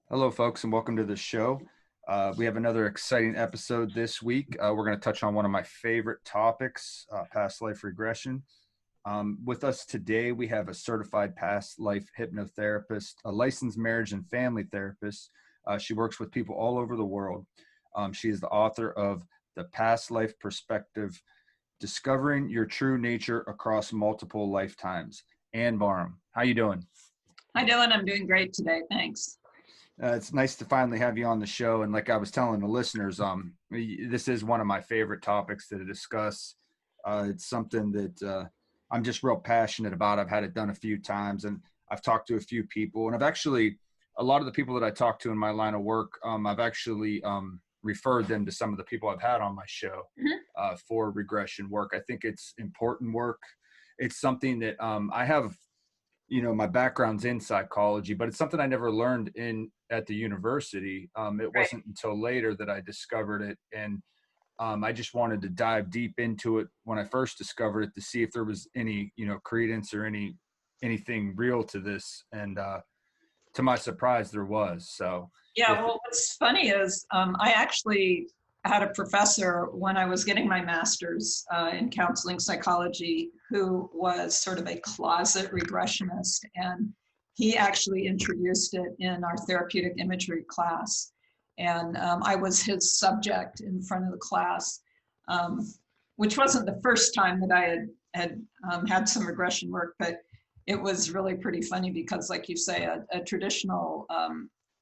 Hello, folks, and welcome to the show. We have another exciting episode this week. We're going to touch on one of my favorite topics, past life regression. With us today, we have a certified past life hypnotherapist, a licensed marriage and family therapist. She works with people all over the world. She is the author of The Past Life Perspective, Discovering Your True Nature Across Multiple Lifetimes. Ann Barham, how you doing? Hi, Dylan. I'm doing great today. Thanks. It's nice to finally have you on the show. And like I was telling the listeners, this is one of my favorite topics to discuss. It's something that I'm just real passionate about. I've had it done a few times, and I've talked to a few people, and a lot of the people that I talk to in my line of work, I've actually referred them to some of the people I've had on my show Mhm. for regression work. I think it's important work. It's something that I have, my background's in psychology, but it's something I never learned at the university. It Right. wasn't until later that I discovered it. And I just wanted to dive deep into it when I first discovered it to see if there was any, credence or anything real to this. And to my surprise, there was. So Yeah. with Well, what's funny is I actually had a professor when I was getting my master's in counseling psychology who was sort of a closet regressionist. And he actually introduced it in our therapeutic imagery class. And I was his subject in front of the class, um, which wasn't the first time that I had some regression work, but it was really pretty funny because, like you say, a traditional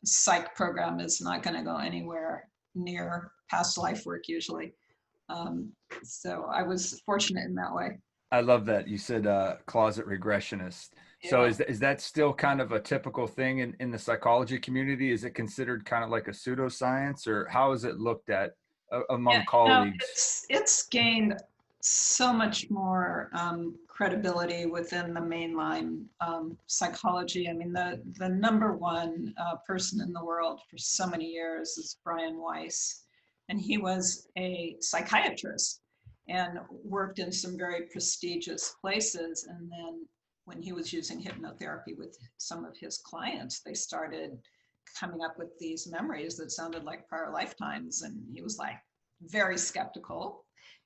psych program is not going to go anywhere near past life work usually. Um, so I was fortunate in that way. I love that you said closet regressionist. So Yeah. is that still kind of a typical thing in the psychology community? Is it considered kind of like a pseudoscience, or how is it looked at Yeah, among colleagues? it's gained so much more credibility within the mainline psychology. I mean, the number one person in the world for so many years is Brian Weiss, and he was a psychiatrist and worked in some very prestigious places. And then when he was using hypnotherapy with some of his clients, they started coming up with these memories that sounded like prior lifetimes, and he was like very skeptical.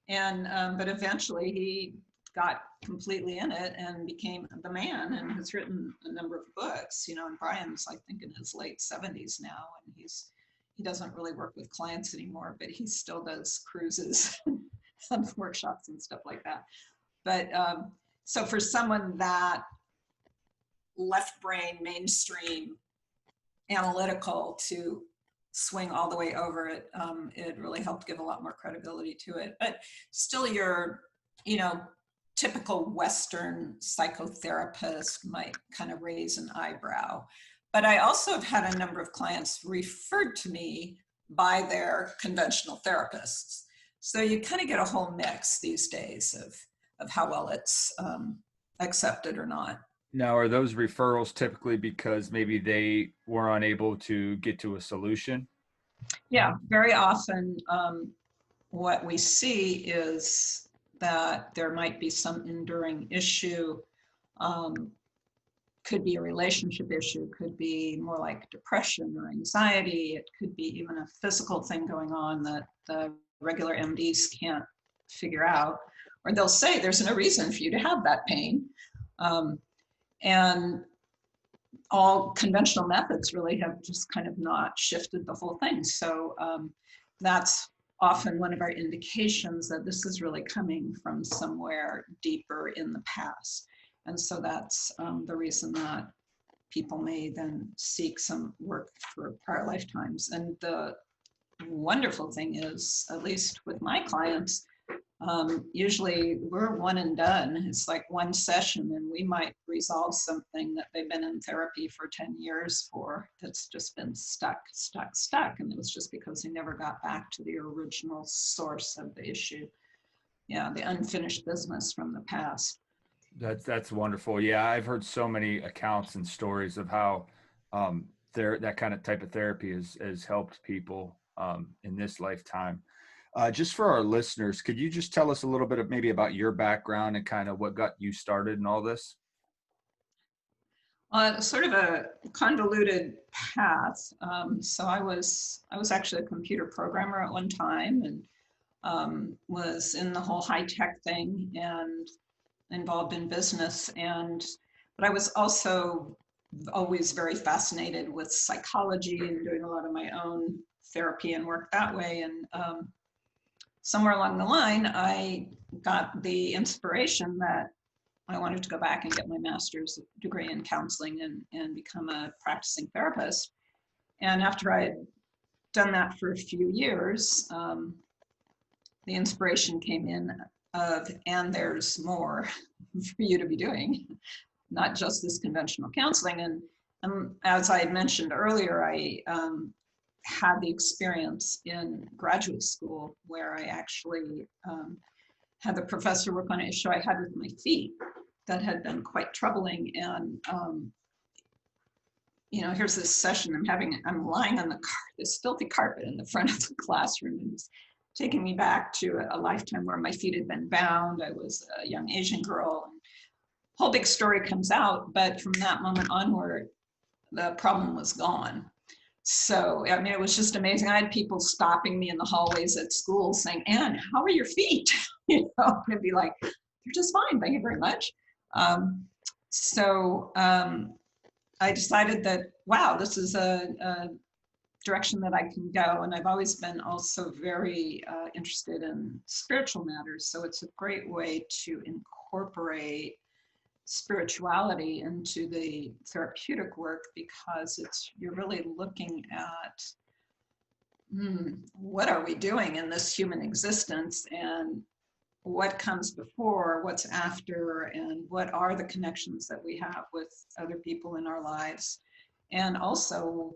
And but eventually he got completely in it and became the man and has written a number of books. And Brian's, I think, in his late 70s now, and he doesn't really work with clients anymore, but he still does cruises and workshops and stuff like that. But so for someone that left brain mainstream analytical to swing all the way over it, it really helped give a lot more credibility to it. But still, your, typical Western psychotherapist might kind of raise an eyebrow. But I also have had a number of clients referred to me by their conventional therapists. So you kind of get a whole mix these days of how well it's accepted or not. Now, are those referrals typically because maybe they were unable to get to a solution? Yeah, very often what we see is that there might be some enduring issue. Um, could be a relationship issue, could be more like depression or anxiety. It could be even a physical thing going on that the regular MDs can't figure out. Or they'll say there's no reason for you to have that pain. Um, and all conventional methods really have just kind of not shifted the whole thing. So that's often one of our indications that this is really coming from somewhere deeper in the past. And so that's the reason that people may then seek some work for prior lifetimes. And the wonderful thing is, at least with my clients, usually we're one and done. It's like one session and we might resolve something that they've been in therapy for 10 years for that's just been stuck. And it was just because they never got back to the original source of the issue. Yeah, the unfinished business from the past. That's wonderful. Yeah, I've heard so many accounts and stories of how that kind of type of therapy has helped people in this lifetime. Just for our listeners, could you just tell us a little bit maybe about your background and kind of what got you started in all this? Sort of a convoluted path. So I was actually a computer programmer at one time, and was in the whole high tech thing and involved in business. But I was also always very fascinated with psychology and doing a lot of my own therapy and work that way. And somewhere along the line, I got the inspiration that I wanted to go back and get my master's degree in counseling and become a practicing therapist. And after I had done that for a few years, the inspiration came in and there's more for you to be doing, not just this conventional counseling. And as I had mentioned earlier, I had the experience in graduate school where I actually had the professor work on an issue I had with my feet that had been quite troubling. And here's this session I'm lying on this filthy carpet in the front of the classroom, and it's taking me back to a lifetime where my feet had been bound. I was a young Asian girl. And whole big story comes out, but from that moment onward, the problem was gone. So, I mean, it was just amazing. I had people stopping me in the hallways at school saying, "Ann, how are your feet?" And be like, "They're just fine, thank you very much." I decided that, wow, this is a direction that I can go. And I've always been also very interested in spiritual matters. So it's a great way to incorporate spirituality into the therapeutic work, because you're really looking at what are we doing in this human existence, and what comes before, what's after, and what are the connections that we have with other people in our lives. And also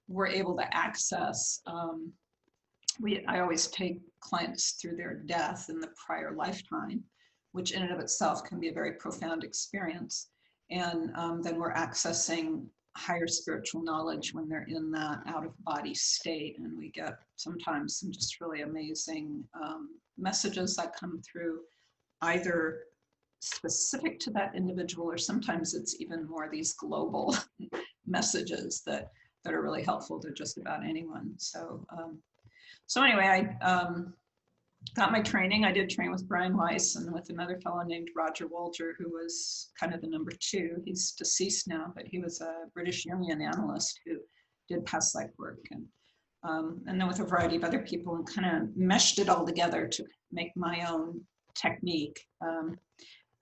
we're able to access, I always take clients through their death in the prior lifetime, which in and of itself can be a very profound experience. And then we're accessing higher spiritual knowledge when they're in that out-of-body state. And we get sometimes some just really amazing messages that come through, either specific to that individual, or sometimes it's even more these global messages that are really helpful to just about anyone. So anyway, I got my training. I did train with Brian Weiss and with another fellow named Roger Walter, who was kind of the number two. He's deceased now, but he was a British Jungian analyst who did past life work. And then with a variety of other people, and kind of meshed it all together to make my own technique.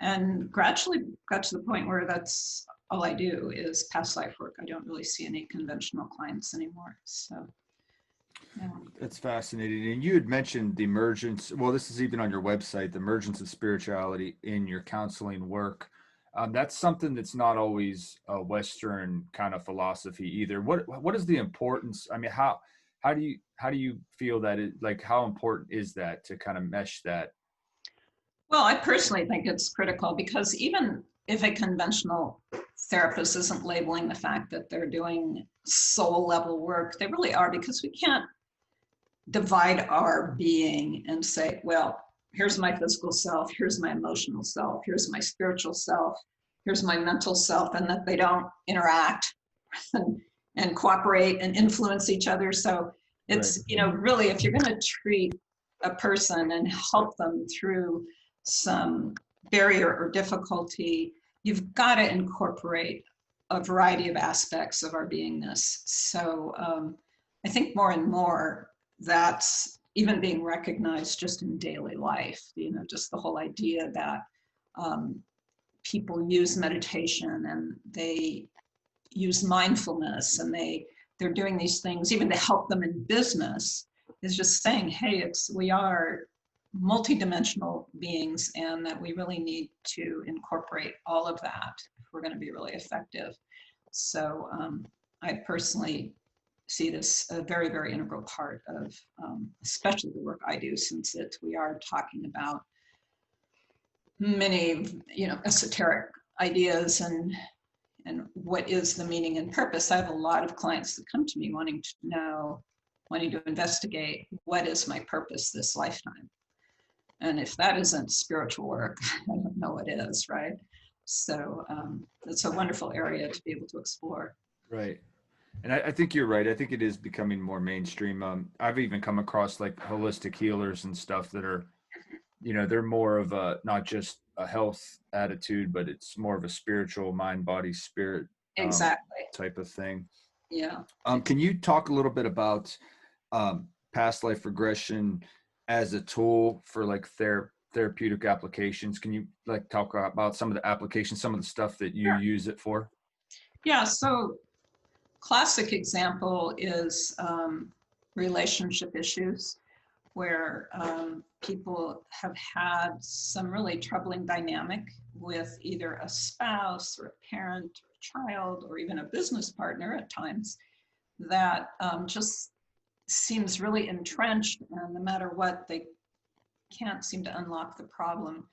And gradually got to the point where that's all I do is past life work. I don't really see any conventional clients anymore. So, yeah. That's fascinating. And you had mentioned the emergence. Well, this is even on your website, the emergence of spirituality in your counseling work. That's something that's not always a Western kind of philosophy either. What is the importance? I mean, how do you feel that how important is that to kind of mesh that? Well, I personally think it's critical, because even if a conventional therapist isn't labeling the fact that they're doing soul level work, they really are, because we can't divide our being and say, well, here's my physical self, here's my emotional self, here's my spiritual self, here's my mental self, and that they don't interact and cooperate and influence each other. So it's, Right. really, if you're going to treat a person and help them through some barrier or difficulty, you've got to incorporate a variety of aspects of our beingness. So I think more and more that's even being recognized just in daily life, just the whole idea that people use meditation and they use mindfulness, and they're doing these things even to help them in business, is just saying, hey, we are multidimensional beings, and that we really need to incorporate all of that if we're going to be really effective. So I personally see this a very, very integral part of especially the work I do, since we are talking about many, esoteric ideas and what is the meaning and purpose. I have a lot of clients that come to me wanting to investigate, what is my purpose this lifetime? And if that isn't spiritual work, I don't know what is, right? So it's a wonderful area to be able to explore. Right. And I think you're right. I think it is becoming more mainstream. I've even come across like holistic healers and stuff that are, they're more of a, not just a health attitude, but it's more of a spiritual mind, body, spirit Exactly. type of thing. Yeah. Can you talk a little bit about past life regression as a tool for like therapeutic applications? Can you like talk about some of the applications, some of the stuff that you Sure. use it for? Yeah. So classic example is relationship issues where people have had some really troubling dynamic with either a spouse or a parent or a child or even a business partner at times that just seems really entrenched, and no matter what, they can't seem to unlock the problem.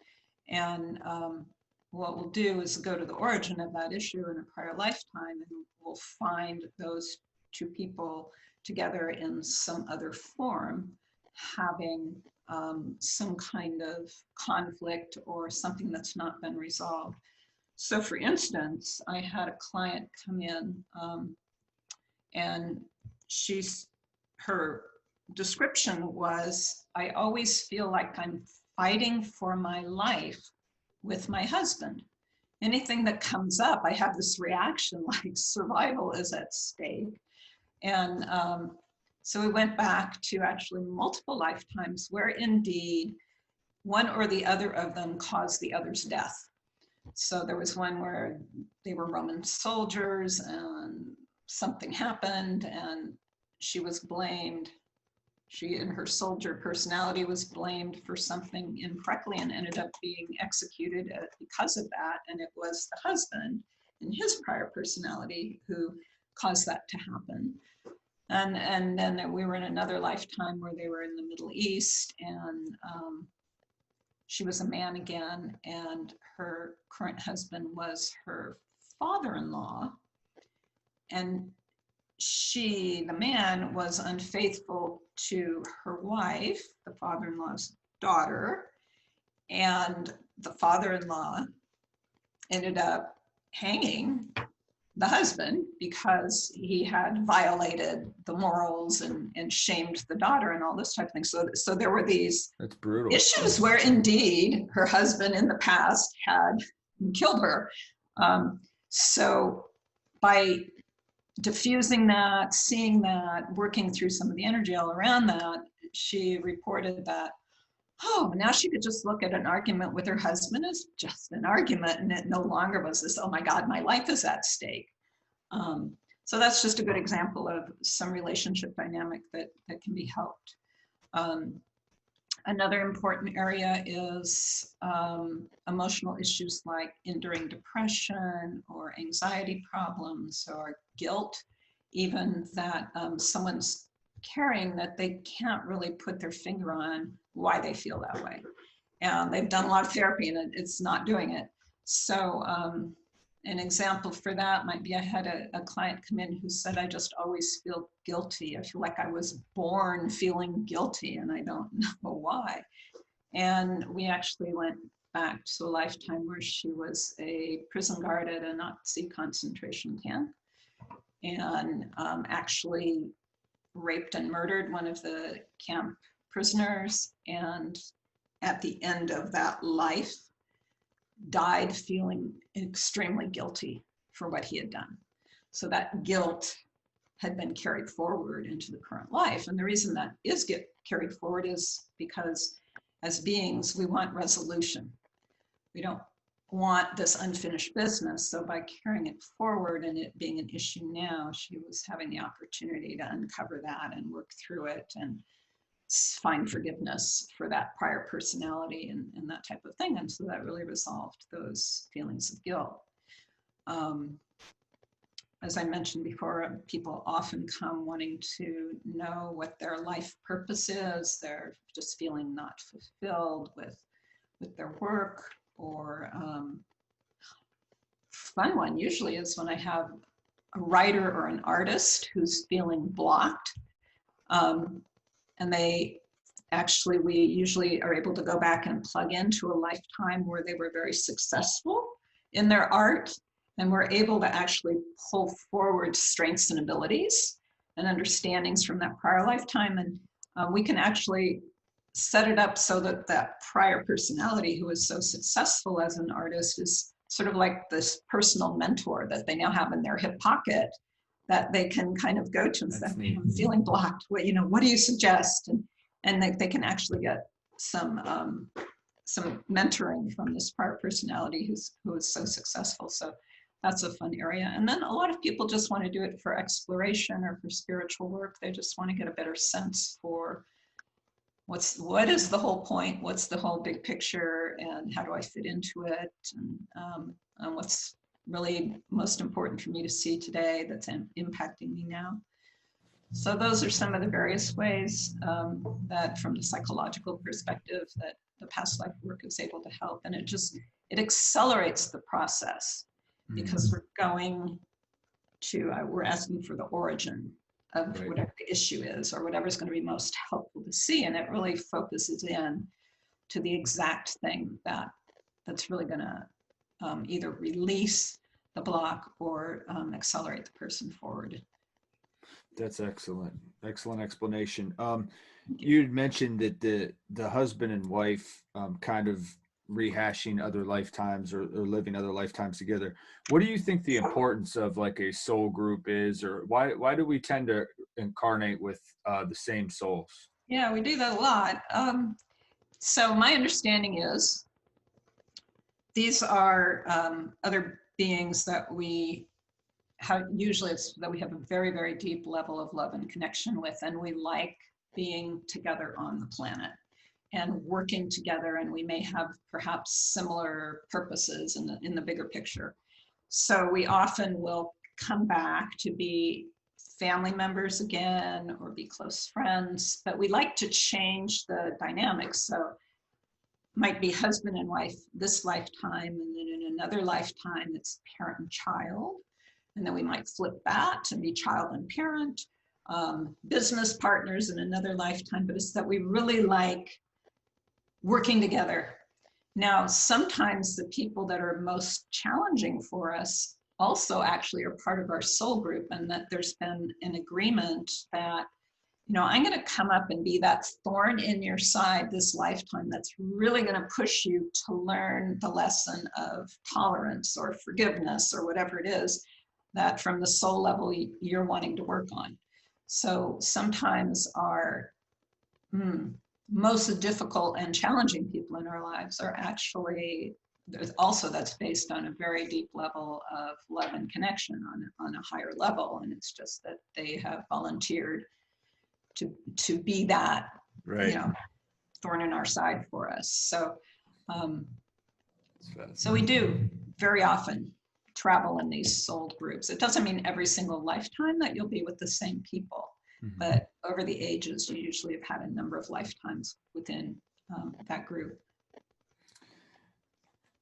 And what we'll do is go to the origin of that issue in a prior lifetime, and we'll find those two people together in some other form, having some kind of conflict or something that's not been resolved. So for instance, I had a client come in and her description was, I always feel like I'm fighting for my life with my husband. Anything that comes up, I have this reaction like survival is at stake. And so we went back to actually multiple lifetimes where indeed one or the other of them caused the other's death. So there was one where they were Roman soldiers and something happened and she was blamed. She, in her soldier personality, was blamed for something incorrectly and ended up being executed because of that. And it was the husband in his prior personality who caused that to happen. And then we were in another lifetime where they were in the Middle East, and she was a man again, and her current husband was her father-in-law. And she, the man, was unfaithful to her wife, the father-in-law's daughter, and the father-in-law ended up hanging the husband because he had violated the morals and shamed the daughter and all this type of thing. So there were these That's brutal. issues where indeed her husband in the past had killed her. So by diffusing that, seeing that, working through some of the energy all around that, she reported that, oh, now she could just look at an argument with her husband as just an argument, and it no longer was this, oh my God, my life is at stake. So that's just a good example of some relationship dynamic that can be helped. Another important area is emotional issues like enduring depression or anxiety problems or guilt, even that someone's carrying that they can't really put their finger on why they feel that way. And they've done a lot of therapy and it's not doing it. So an example for that might be, I had a client come in who said, I just always feel guilty. I feel like I was born feeling guilty and I don't know why. And we actually went back to a lifetime where she was a prison guard at a Nazi concentration camp and actually raped and murdered one of the camp prisoners. And at the end of that life, died feeling extremely guilty for what he had done. So that guilt had been carried forward into the current life. And the reason that is get carried forward is because as beings, we want resolution. We don't want this unfinished business. So by carrying it forward and it being an issue now, she was having the opportunity to uncover that and work through it and find forgiveness for that prior personality and that type of thing. And so that really resolved those feelings of guilt. As I mentioned before, people often come wanting to know what their life purpose is. They're just feeling not fulfilled with their work, or fun one usually is when I have a writer or an artist who's feeling blocked. And we usually are able to go back and plug into a lifetime where they were very successful in their art, and we're able to actually pull forward strengths and abilities and understandings from that prior lifetime. And we can actually set it up so that that prior personality who was so successful as an artist is sort of like this personal mentor that they now have in their hip pocket that they can kind of go to and say, I'm feeling blocked. What, you know, what do you suggest? And they can actually get some mentoring from this prior personality who is so successful. So that's a fun area. And then a lot of people just want to do it for exploration or for spiritual work. They just want to get a better sense for what is the whole point? What's the whole big picture? And how do I fit into it? And what's really most important for me to see today that's impacting me now? So those are some of the various ways that from the psychological perspective that the past life work is able to help. And it accelerates the process because we're asking for the origin of whatever the issue is or whatever's going to be most helpful to see. And it really focuses in to the exact thing that's really going to either release the block or accelerate the person forward. That's excellent. Excellent explanation. You'd mentioned that the husband and wife kind of rehashing other lifetimes or living other lifetimes together. What do you think the importance of like a soul group is, or why do we tend to incarnate with the same souls? Yeah, we do that a lot. So my understanding is these are other beings that we have, usually it's that we have a very, very deep level of love and connection with, and we like being together on the planet and working together, and we may have perhaps similar purposes in the bigger picture. So we often will come back to be family members again or be close friends, but we like to change the dynamics. So might be husband and wife this lifetime, and then in another lifetime it's parent and child, and then we might flip that to be child and parent, business partners in another lifetime. But it's that we really like working together. Now, sometimes the people that are most challenging for us also actually are part of our soul group, and that there's been an agreement that, you know, I'm going to come up and be that thorn in your side this lifetime that's really going to push you to learn the lesson of tolerance or forgiveness or whatever it is that from the soul level you're wanting to work on. So sometimes our most difficult and challenging people in our lives are actually, also that's based on a very deep level of love and connection on a higher level. And it's just that they have volunteered to be that, you know, thorn in our side for us. So, so we do very often travel in these soul groups. It doesn't mean every single lifetime that you'll be with the same people, but over the ages, you usually have had a number of lifetimes within that group.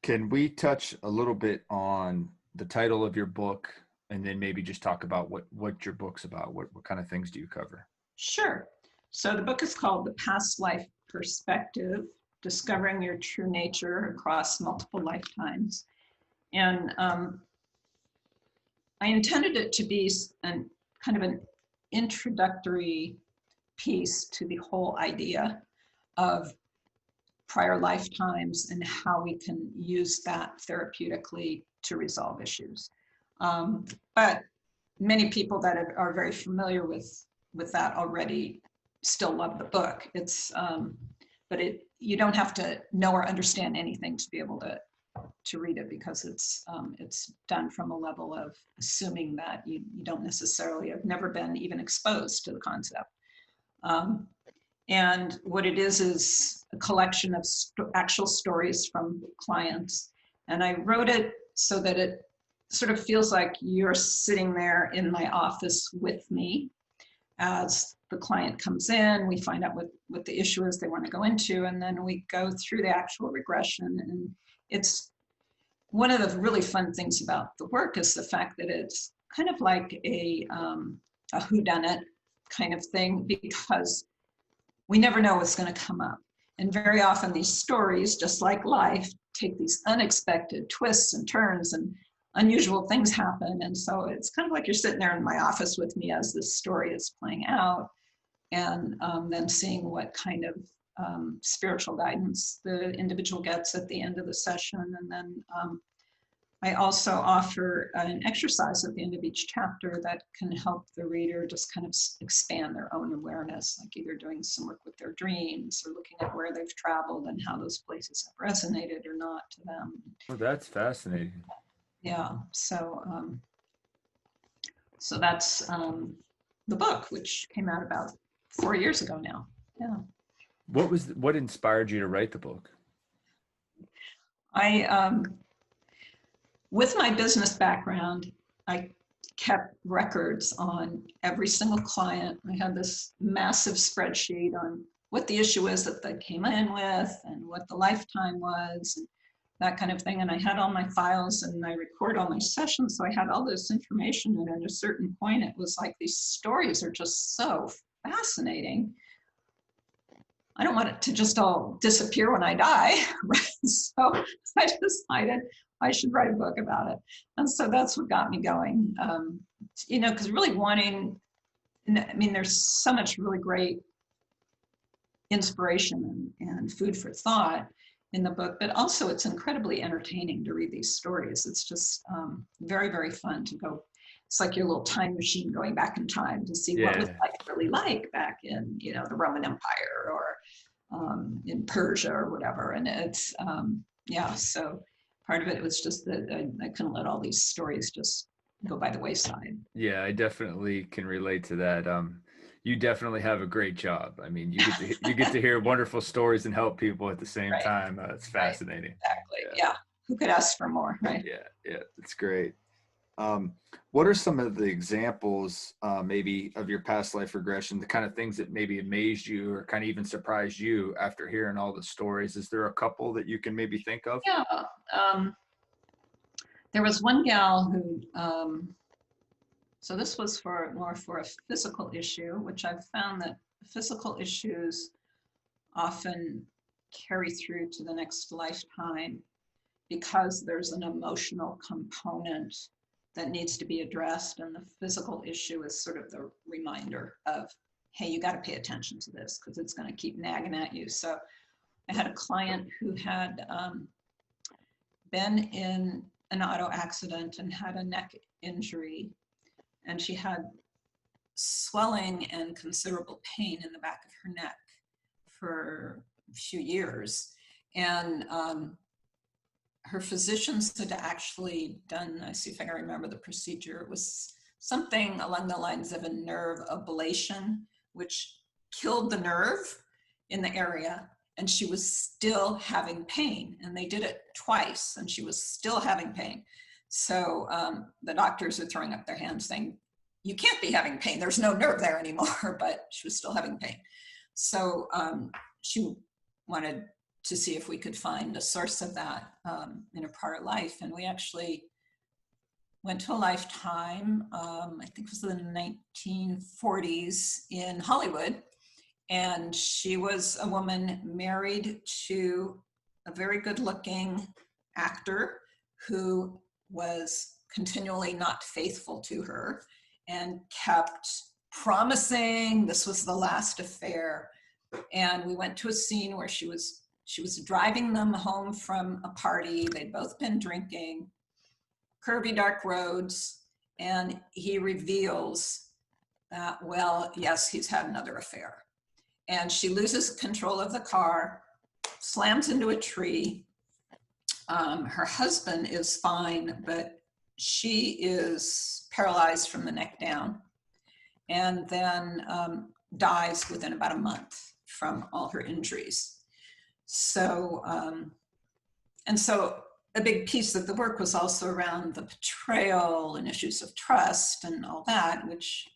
Can we touch a little bit on the title of your book, and then maybe just talk about what your book's about? What kind of things do you cover? Sure. So the book is called The Past Life Perspective, Discovering Your True Nature Across Multiple Lifetimes. And I intended it to be kind of an introductory piece to the whole idea of prior lifetimes and how we can use that therapeutically to resolve issues. But many people that are very familiar with that already still love the book. It's, but you don't have to know or understand anything to be able to read it, because it's done from a level of assuming that you don't necessarily have never been even exposed to the concept. And what it is a collection of actual stories from clients. And I wrote it so that it sort of feels like you're sitting there in my office with me as the client comes in. We find out what the issue is they want to go into, and then we go through the actual regression. And it's one of the really fun things about the work is the fact that it's kind of like a whodunit kind of thing, because we never know what's going to come up. And very often these stories, just like life, take these unexpected twists and turns, and unusual things happen. And so it's kind of like you're sitting there in my office with me as this story is playing out, and then seeing what kind of spiritual guidance the individual gets at the end of the session. And then I also offer an exercise at the end of each chapter that can help the reader just kind of expand their own awareness, like either doing some work with their dreams or looking at where they've traveled and how those places have resonated or not to them. Well, that's fascinating. Yeah, so that's the book, which came out about 4 years ago now. Yeah. What inspired you to write the book? With my business background, I kept records on every single client. I had this massive spreadsheet on what the issue is that they came in with and what the lifetime was, and that kind of thing. And I had all my files and I record all my sessions. So I had all this information. And at a certain point, it was like, these stories are just so fascinating. I don't want it to just all disappear when I die, right? So I decided I should write a book about it. And so that's what got me going. Because really wanting, I mean, there's so much really great inspiration and food for thought in the book, but also it's incredibly entertaining to read these stories. It's just very, very fun to go. It's like your little time machine going back in time to see what was life really like back in, the Roman Empire or in Persia or whatever. And it's, so part of it was just that I couldn't let all these stories just go by the wayside. Yeah, I definitely can relate to that. You definitely have a great job. I mean, you get to hear wonderful stories and help people at the same time. It's fascinating. Right. Exactly. Yeah. Who could ask for more, right? Yeah, it's great. What are some of the examples, maybe of your past life regression, the kind of things that maybe amazed you or kind of even surprised you after hearing all the stories? Is there a couple that you can maybe think of? Yeah. There was one gal who, so this was more for a physical issue, which I've found that physical issues often carry through to the next lifetime because there's an emotional component that needs to be addressed, and the physical issue is sort of the reminder of, hey, you got to pay attention to this because it's going to keep nagging at you. So I had a client who had been in an auto accident and had a neck injury, and she had swelling and considerable pain in the back of her neck for a few years. And her physicians had actually done, I see if I can remember the procedure, it was something along the lines of a nerve ablation, which killed the nerve in the area, and she was still having pain. And they did it twice, and she was still having pain. So the doctors are throwing up their hands saying, you can't be having pain. There's no nerve there anymore, but she was still having pain. So she wanted to see if we could find a source of that in her prior life. And we actually went to a lifetime, I think it was in the 1940s in Hollywood. And she was a woman married to a very good looking actor who was continually not faithful to her and kept promising this was the last affair. And we went to a scene where she was driving them home from a party. They'd both been drinking, curvy, dark roads. And he reveals that, well, yes, he's had another affair. And she loses control of the car, slams into a tree. Her husband is fine, but she is paralyzed from the neck down, and then dies within about a month from all her injuries. So, and so a big piece of the work was also around the betrayal and issues of trust and all that, which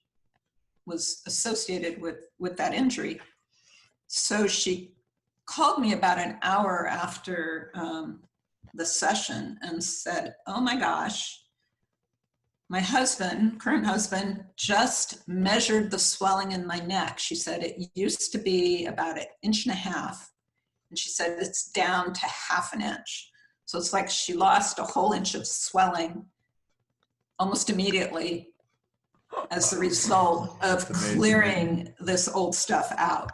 was associated with that injury. So she called me about an hour after the session and said, oh my gosh, my husband, current husband, just measured the swelling in my neck. She said it used to be about 1.5 inches. And she said it's down to 0.5 inch. So it's like she lost a whole inch of swelling almost immediately as the result of clearing this old stuff out.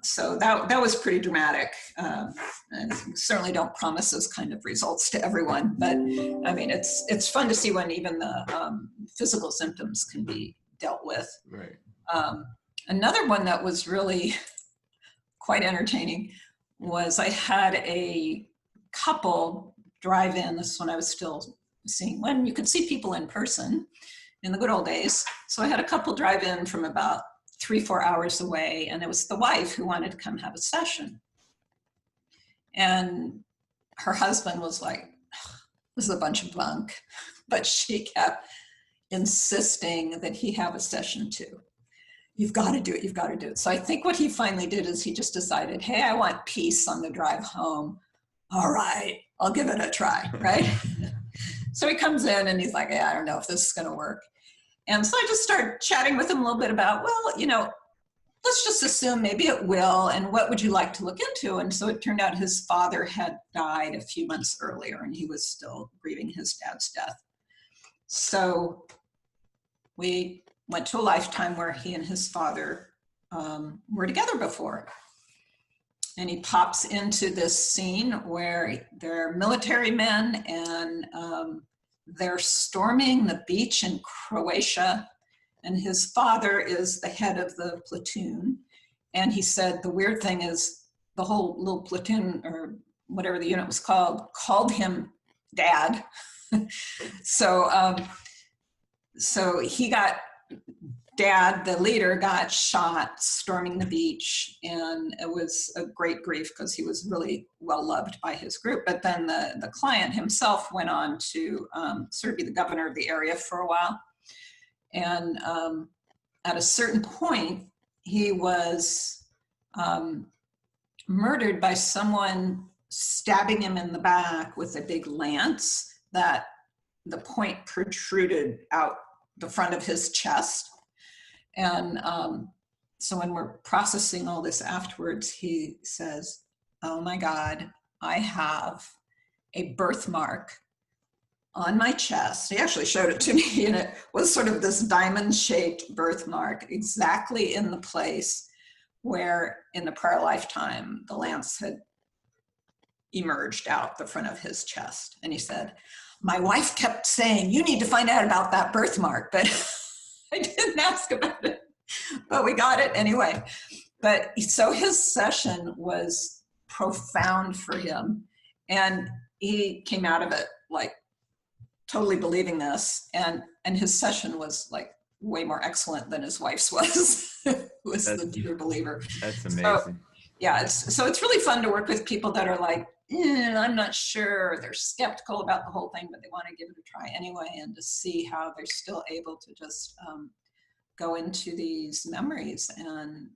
So that was pretty dramatic. And certainly don't promise those kind of results to everyone, but I mean, it's fun to see when even the physical symptoms can be dealt with. Right. Another one that was really quite entertaining was I had a couple drive in. This is when I was still seeing, when you could see people in person in the good old days. So I had a couple drive in from about 3-4 hours away, and it was the wife who wanted to come have a session. And her husband was like, this is a bunch of bunk, but she kept insisting that he have a session too. You've got to do it, you've got to do it. So I think what he finally did is he just decided, hey, I want peace on the drive home. All right, I'll give it a try, right? So he comes in and he's like, yeah, I don't know if this is gonna work. And so I just started chatting with him a little bit about, well, you know, let's just assume maybe it will, and what would you like to look into? And so it turned out his father had died a few months earlier and he was still grieving his dad's death. So we went to a lifetime where he and his father were together before. And he pops into this scene where they're military men and they're storming the beach in Croatia. And his father is the head of the platoon. And he said the weird thing is the whole little platoon, or whatever the unit was called him Dad. So he got, Dad, the leader, got shot storming the beach, and it was a great grief because he was really well loved by his group. But then the client himself went on to sort of be the governor of the area for a while. And at a certain point, he was murdered by someone stabbing him in the back with a big lance that the point protruded out the front of his chest. And so when we're processing all this afterwards, he says, oh my God, I have a birthmark on my chest. He actually showed it to me, and it was sort of this diamond-shaped birthmark exactly in the place where in the prior lifetime, the lance had emerged out the front of his chest. And he said, my wife kept saying, you need to find out about that birthmark, but I didn't ask about it, but we got it anyway. But so his session was profound for him. And he came out of it like totally believing this. And his session was like way more excellent than his wife's was, who was the deeper believer. That's amazing. So, yeah, it's really fun to work with people that are like, I'm not sure, they're skeptical about the whole thing, but they want to give it a try anyway, and to see how they're still able to just go into these memories and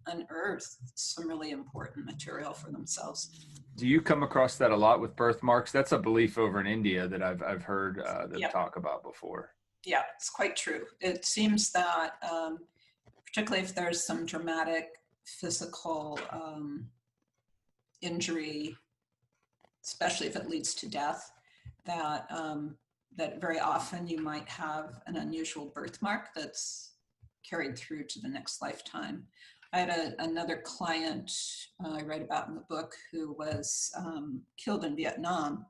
unearth some really important material for themselves. Do you come across that a lot with birthmarks? That's a belief over in India that I've heard them talk about before. Yeah, it's quite true. It seems that particularly if there's some dramatic physical injury, especially if it leads to death, that that very often you might have an unusual birthmark that's carried through to the next lifetime. I had another client I write about in the book who was killed in Vietnam,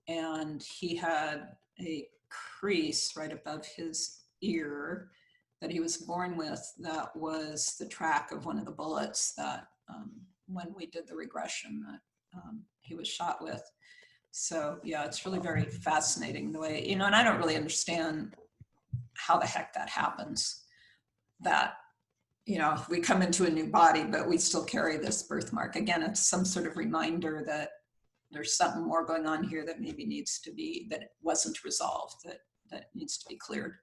and he had a crease right above his ear that he was born with that was the track of one of the bullets that when we did the regression that he was shot with. So yeah, it's really very fascinating the way, and I don't really understand how the heck that happens, that we come into a new body, but we still carry this birthmark. Again, it's some sort of reminder that there's something more going on here that maybe needs to be, that wasn't resolved, that needs to be cleared.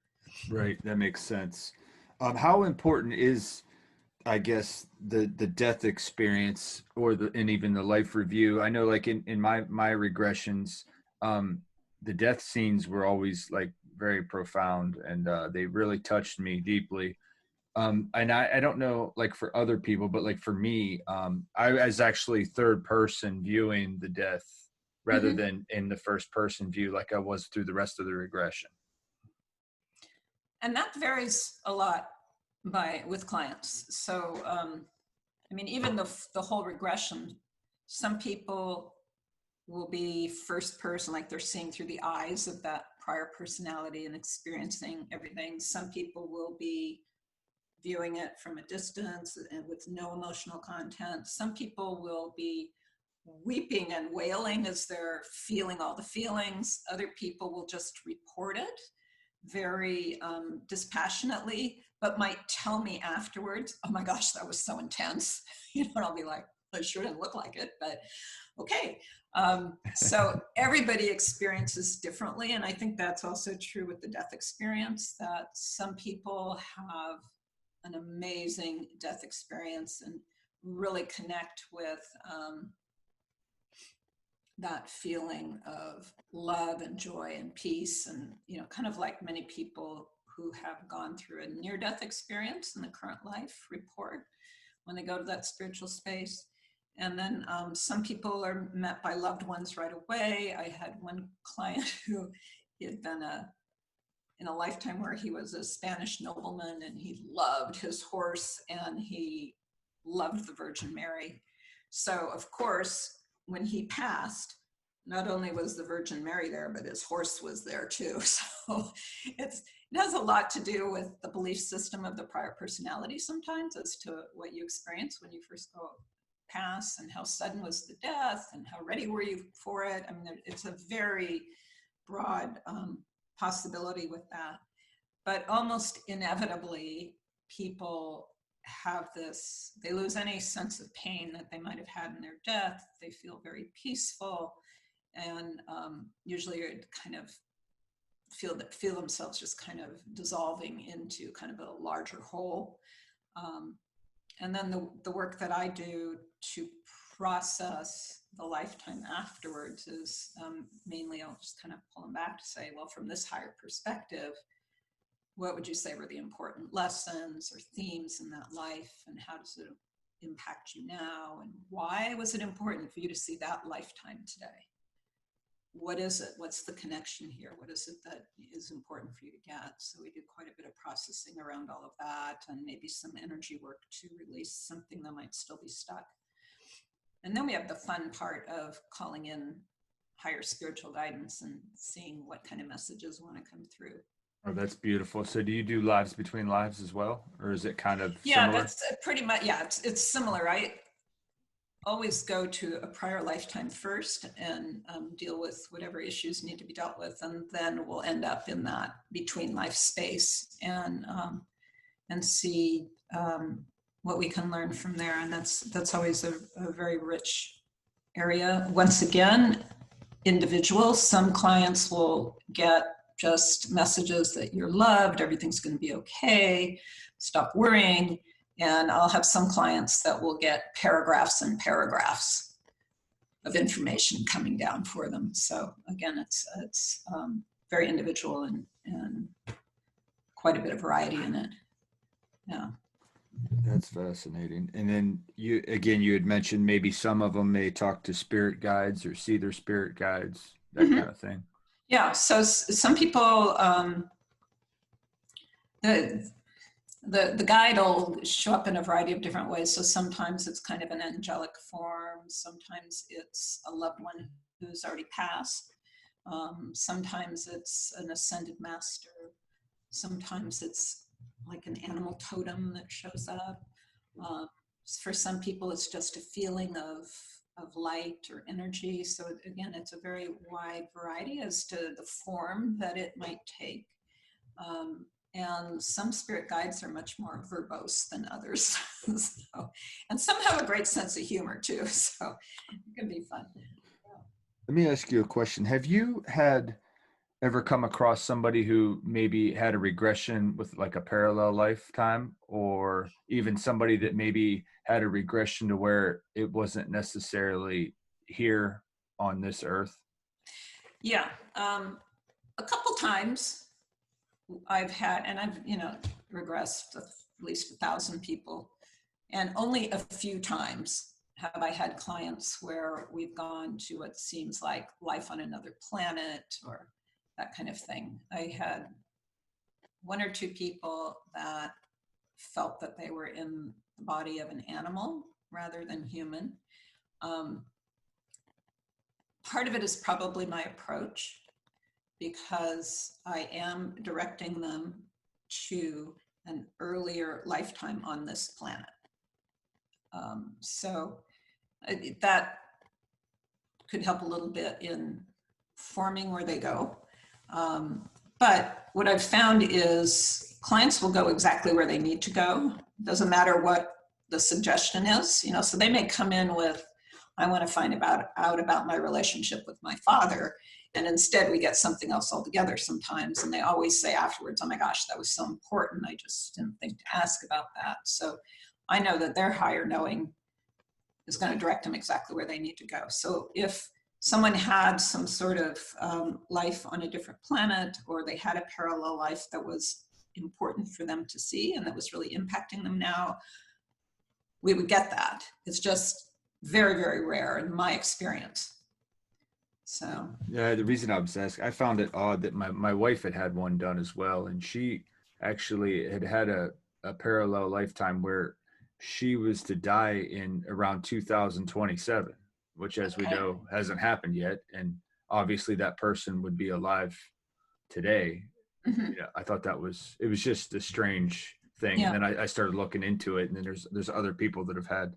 Right, that makes sense. How important is, I guess, the death experience and even the life review? I know, like in my regressions, the death scenes were always like very profound, and they really touched me deeply. And I don't know, like for other people, but like for me, I was actually third person viewing the death rather than in the first person view like I was through the rest of the regression. And that varies a lot with clients. So, I mean, even the whole regression, some people will be first person, like they're seeing through the eyes of that prior personality and experiencing everything. Some people will be viewing it from a distance and with no emotional content. Some people will be weeping and wailing as they're feeling all the feelings. Other people will just report it very dispassionately, but might tell me afterwards, oh my gosh, that was so intense. You know, and I'll be like, it sure didn't look like it, but okay. So everybody experiences differently. And I think that's also true with the death experience, that some people have an amazing death experience and really connect with that feeling of love and joy and peace. And, you know, kind of like many people who have gone through a near-death experience in the current life report when they go to that spiritual space. And then some people are met by loved ones right away. I had one client who he had been in a lifetime where he was a Spanish nobleman and he loved his horse and he loved the Virgin Mary. So of course, when he passed, not only was the Virgin Mary there, but his horse was there too. So it has a lot to do with the belief system of the prior personality sometimes as to what you experience when you first go pass and how sudden was the death and how ready were you for it. I mean, it's a very broad possibility with that. But almost inevitably, people have this, they lose any sense of pain that they might have had in their death. They feel very peaceful and usually kind of feel themselves just kind of dissolving into kind of a larger whole. And then the work that I do to process the lifetime afterwards is mainly, I'll just kind of pull them back to say, well, from this higher perspective, what would you say were the important lessons or themes in that life, and how does it impact you now, and why was it important for you to see that lifetime today? What is it? What's the connection here? What is it that is important for you to get? So we do quite a bit of processing around all of that, and maybe some energy work to release something that might still be stuck. And then we have the fun part of calling in higher spiritual guidance and seeing what kind of messages want to come through. Oh, that's beautiful. So do you do lives between lives as well? Or is it kind of Yeah, similar? that's pretty much, yeah, it's similar. I always go to a prior lifetime first and deal with whatever issues need to be dealt with. And then we'll end up in that between life space and see what we can learn from there. And that's always a very rich area. Once again, individual, some clients will get just messages that you're loved, everything's going to be okay, stop worrying. And I'll have some clients that will get paragraphs and paragraphs of information coming down for them. So again, it's very individual and quite a bit of variety in it. Yeah. That's fascinating. And then you had mentioned maybe some of them may talk to spirit guides or see their spirit guides, that kind of thing. Yeah. So some people, the guide will show up in a variety of different ways. So sometimes it's kind of an angelic form. Sometimes it's a loved one who's already passed. Sometimes it's an ascended master. Sometimes it's like an animal totem that shows up. For some people, it's just a feeling of light or energy. So again, it's a very wide variety as to the form that it might take. And some spirit guides are much more verbose than others. So, and some have a great sense of humor too. So it can be fun. Let me ask you a question. Have you ever come across somebody who maybe had a regression with like a parallel lifetime, or even somebody that maybe had a regression to where it wasn't necessarily here on this earth? Yeah. A couple times I've had, and I've, regressed at least 1,000 people, and only a few times have I had clients where we've gone to what seems like life on another planet or that kind of thing. I had one or two people that felt that they were in the body of an animal rather than human. Part of it is probably my approach, because I am directing them to an earlier lifetime on this planet. So that could help a little bit in forming where they go. But what I've found is clients will go exactly where they need to go. Doesn't matter what the suggestion is, you know, so they may come in with, I want to find out about my relationship with my father. And instead we get something else altogether sometimes. And they always say afterwards, oh my gosh, that was so important. I just didn't think to ask about that. So I know that their higher knowing is going to direct them exactly where they need to go. So if someone had some sort of life on a different planet, or they had a parallel life that was important for them to see and that was really impacting them now, we would get that. It's just very, very rare in my experience. So yeah, the reason I was asking, I found it odd that my wife had one done as well, and she actually had a parallel lifetime where she was to die in around 2027, which, as we know, hasn't happened yet. And obviously that person would be alive today. mm-hmm. Yeah, I thought it was just a strange thing. Yeah. And then I started looking into it, and then there's other people that have had,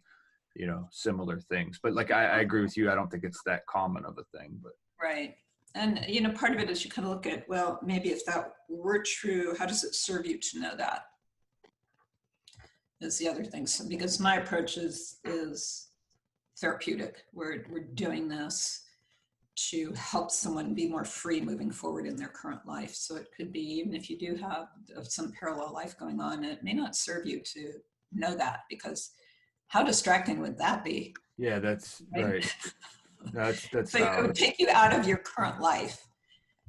you know, similar things. But like, I agree with you. I don't think it's that common of a thing, but. Right. And, you know, part of it is you kind of look at, well, maybe if that were true, how does it serve you to know that? Is the other thing. So, because my approach is therapeutic. We're doing this to help someone be more free moving forward in their current life. So it could be, even if you do have some parallel life going on, it may not serve you to know that, because how distracting would that be? Yeah, that's right. That's so it would take you out of your current life.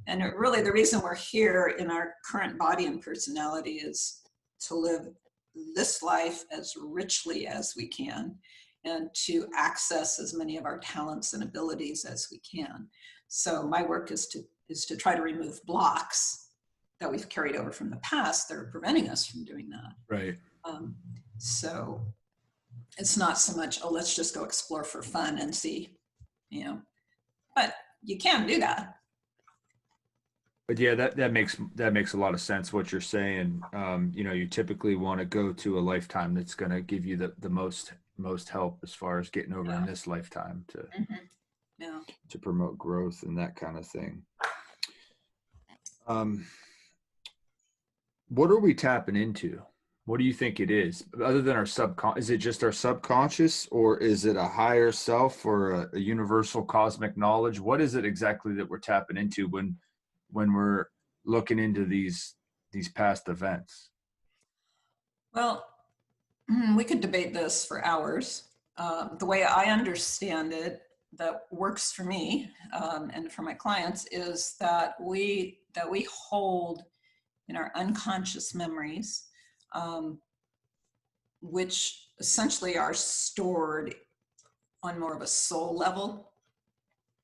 And really the reason we're here in our current body and personality is to live this life as richly as we can, and to access as many of our talents and abilities as we can. So my work is to try to remove blocks that we've carried over from the past that are preventing us from doing that. Right. So it's not so much, oh, let's just go explore for fun and see, you know, but you can do that. But yeah, that makes a lot of sense what you're saying. You know, you typically want to go to a lifetime that's going to give you the most help as far as getting over in this lifetime to promote growth and that kind of thing. What are we tapping into? What do you think it is, other than our subconscious? Is it just our subconscious, or is it a higher self, or a universal cosmic knowledge? What is it exactly that we're tapping into when we're looking into these past events? Well, we could debate this for hours. The way I understand it, that works for me and for my clients, is that we hold in our unconscious memories, which essentially are stored on more of a soul level.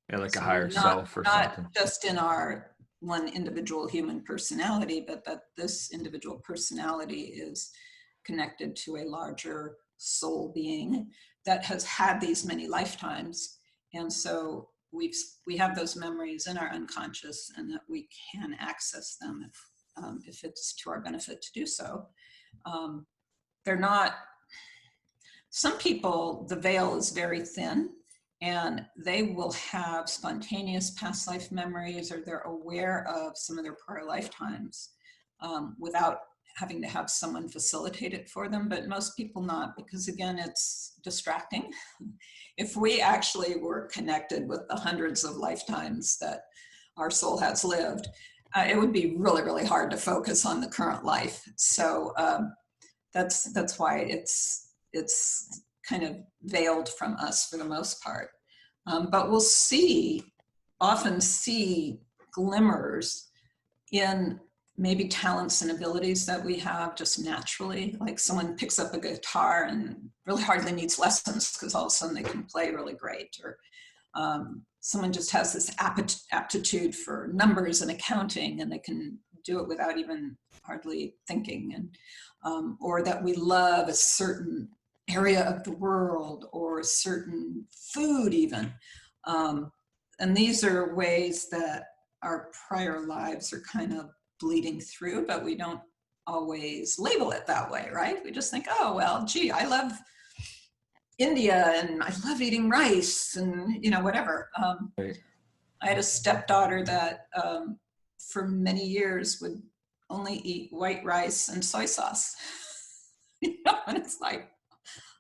Yeah, like a higher self or something. Not just in our one individual human personality, but that this individual personality is connected to a larger soul being that has had these many lifetimes. And so we have those memories in our unconscious, and that we can access them if it's to our benefit to do so. They're not, some people, the veil is very thin, and they will have spontaneous past life memories, or they're aware of some of their prior lifetimes without having to have someone facilitate it for them. But most people not, because again, it's distracting. If we actually were connected with the hundreds of lifetimes that our soul has lived, it would be really, really hard to focus on the current life. So that's why it's kind of veiled from us for the most part. But we'll often see glimmers in maybe talents and abilities that we have just naturally. Like someone picks up a guitar and really hardly needs lessons because all of a sudden they can play really great. Or someone just has this aptitude for numbers and accounting, and they can do it without even hardly thinking. And or that we love a certain area of the world or a certain food even. And these are ways that our prior lives are kind of bleeding through, but we don't always label it that way, right? We just think, oh, well, gee, I love India and I love eating rice and, you know, whatever. Right. I had a stepdaughter that for many years would only eat white rice and soy sauce. You know, and it's like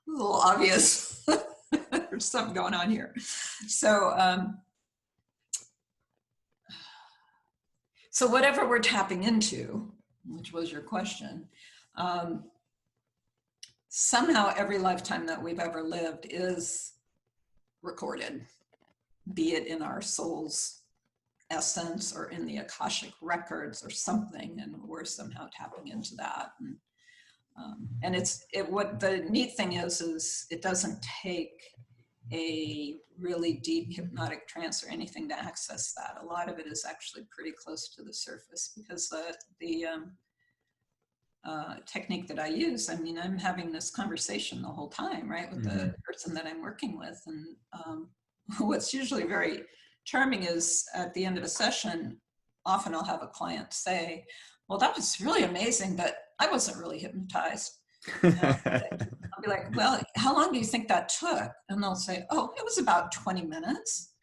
a little obvious there's something going on here. So whatever we're tapping into, which was your question, somehow every lifetime that we've ever lived is recorded, be it in our soul's essence or in the Akashic records or something, and we're somehow tapping into that. And what the neat thing is it doesn't take a really deep hypnotic trance or anything to access that. A lot of it is actually pretty close to the surface because the technique that I use, I mean, I'm having this conversation the whole time, right, with the person that I'm working with. And what's usually very charming is at the end of a session, often I'll have a client say, well, that was really amazing, but I wasn't really hypnotized. I'll be like, well, how long do you think that took? And they'll say, oh, it was about 20 minutes.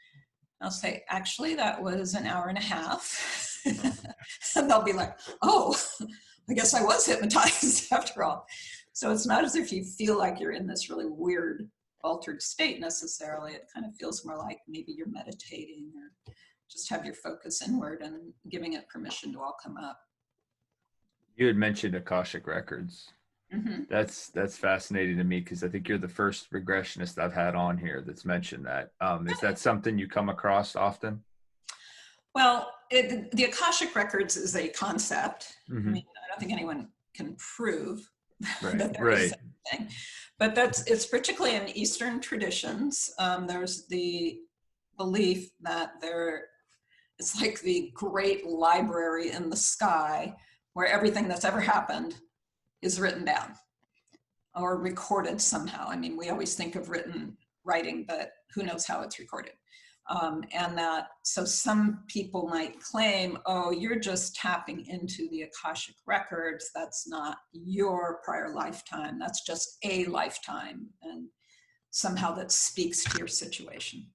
I'll say, actually, that was an hour and a half. And they'll be like, oh, I guess I was hypnotized after all. So it's not as if you feel like you're in this really weird altered state necessarily. It kind of feels more like maybe you're meditating or just have your focus inward and giving it permission to all come up. You had mentioned Akashic records. Mm-hmm. That's fascinating to me because I think you're the first regressionist I've had on here that's mentioned that. Is that something you come across often? Well, the Akashic records is a concept. Mm-hmm. I mean, I don't think anyone can prove right. that there is anything, but it's particularly in Eastern traditions. There's the belief that it's like the great library in the sky where everything that's ever happened is written down or recorded somehow. I mean, we always think of writing, but who knows how it's recorded. And that, so some people might claim, oh, you're just tapping into the Akashic records. That's not your prior lifetime. That's just a lifetime. And somehow that speaks to your situation.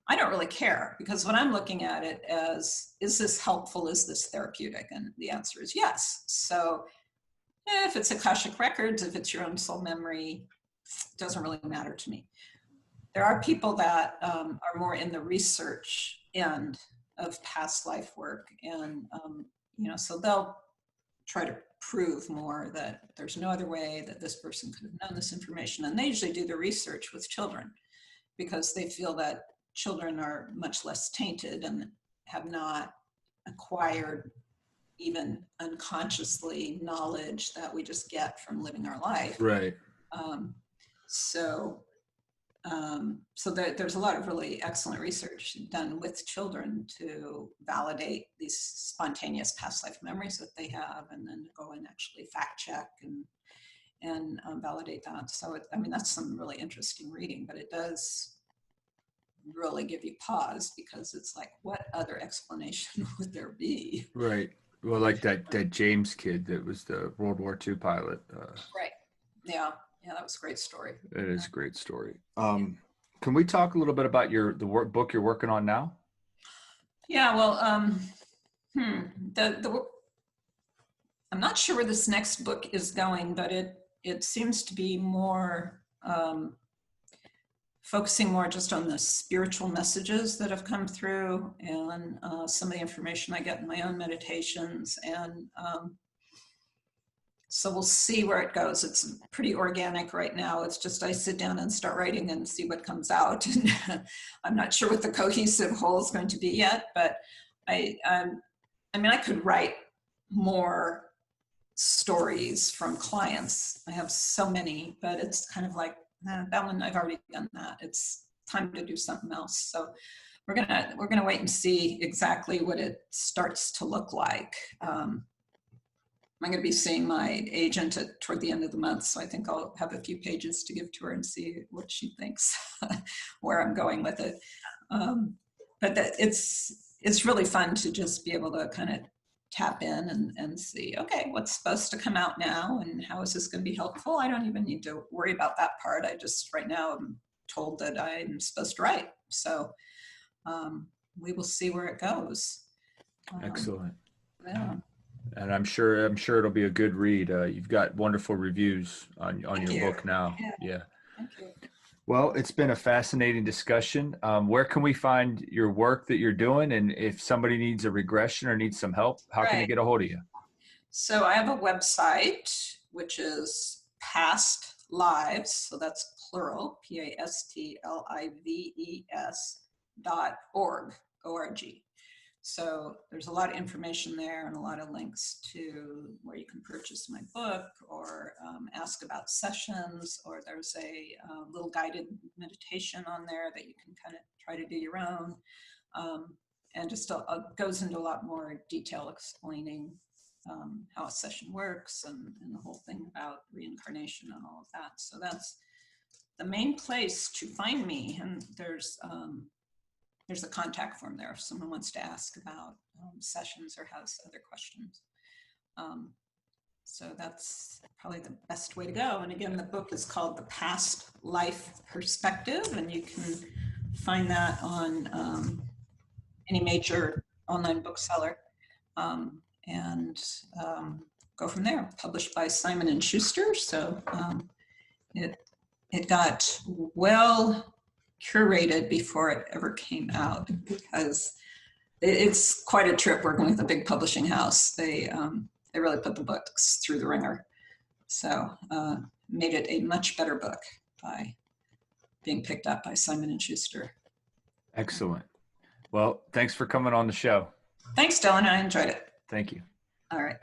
I don't really care because when I'm looking at it as, is this helpful? Is this therapeutic? And the answer is yes. So if it's Akashic records, if it's your own soul memory, it doesn't really matter to me. There are people that are more in the research end of past life work. And, so they'll try to prove more that there's no other way that this person could have known this information. And they usually do the research with children because they feel that children are much less tainted and have not acquired even unconsciously knowledge that we just get from living our life. Right. So there's a lot of really excellent research done with children to validate these spontaneous past life memories that they have, and then go and actually fact check and validate that. So that's some really interesting reading, but it does really give you pause because it's like, what other explanation would there be? Right. Well, like that James kid that was the World War II pilot. Right. Yeah, that was a great story. It is a great story. Can we talk a little bit about the book you're working on now? Yeah, well, I'm not sure where this next book is going, but it seems to be more focusing more just on the spiritual messages that have come through and some of the information I get in my own meditations. And so we'll see where it goes. It's pretty organic right now. It's just I sit down and start writing and see what comes out. And I'm not sure what the cohesive whole is going to be yet, but I could write more stories from clients. I have so many, but it's kind of like, that one, I've already done that. It's time to do something else. So we're gonna wait and see exactly what it starts to look like. I'm going to be seeing my agent toward the end of the month, so I think I'll have a few pages to give to her and see what she thinks, where I'm going with it. But it's really fun to just be able to kind of tap in and see, okay, what's supposed to come out now and how is this going to be helpful? I don't even need to worry about that part. I just, right now, I'm told that I'm supposed to write. So we will see where it goes. Excellent. Yeah. And I'm sure it'll be a good read. You've got wonderful reviews on your book now. Yeah. Thank you. Well, it's been a fascinating discussion. Where can we find your work that you're doing? And if somebody needs a regression or needs some help, how can they get a hold of you? So I have a website, which is Past Lives. So that's plural, PASTLIVES.org, O-R-G. So there's a lot of information there and a lot of links to where you can purchase my book or ask about sessions, or there's a little guided meditation on there that you can kind of try to do your own. And just goes into a lot more detail explaining how a session works and the whole thing about reincarnation and all of that. So that's the main place to find me. And there's a contact form there if someone wants to ask about sessions or has other questions. So that's probably the best way to go. And again, the book is called The Past Life Perspective, and you can find that on any major online bookseller, and go from there. Published by Simon & Schuster. So it got well curated before it ever came out, because it's quite a trip working with a big publishing house. They really put the books through the ringer. So made it a much better book by being picked up by Simon & Schuster. Excellent. Well, thanks for coming on the show. Thanks, Dylan. I enjoyed it. Thank you. All right.